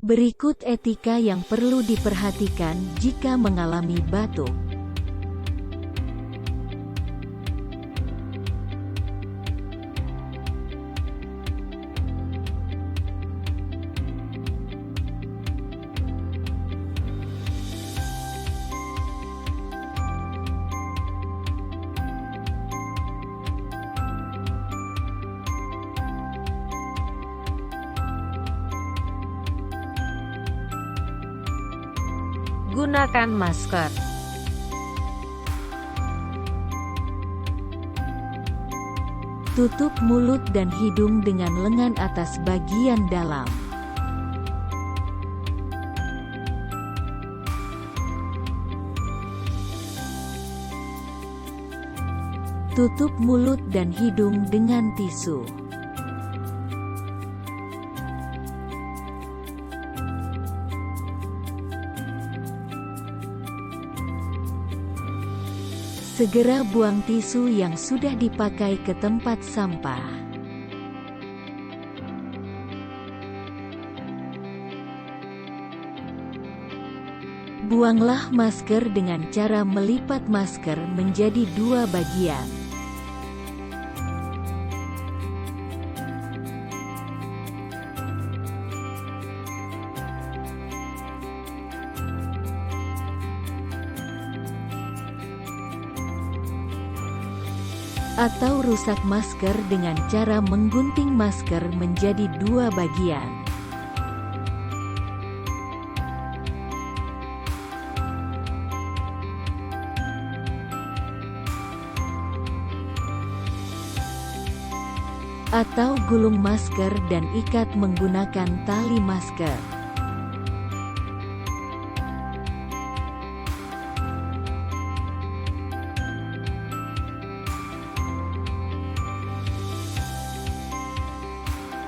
Berikut etika yang perlu diperhatikan jika mengalami batuk. Gunakan masker. Tutup mulut dan hidung dengan lengan atas bagian dalam. Tutup mulut dan hidung dengan tisu. Segera buang tisu yang sudah dipakai ke tempat sampah. Buanglah masker dengan cara melipat masker menjadi dua bagian. Atau rusak masker dengan cara menggunting masker menjadi dua bagian. Atau gulung masker dan ikat menggunakan tali masker.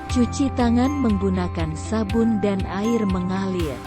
Cuci tangan menggunakan sabun dan air mengalir.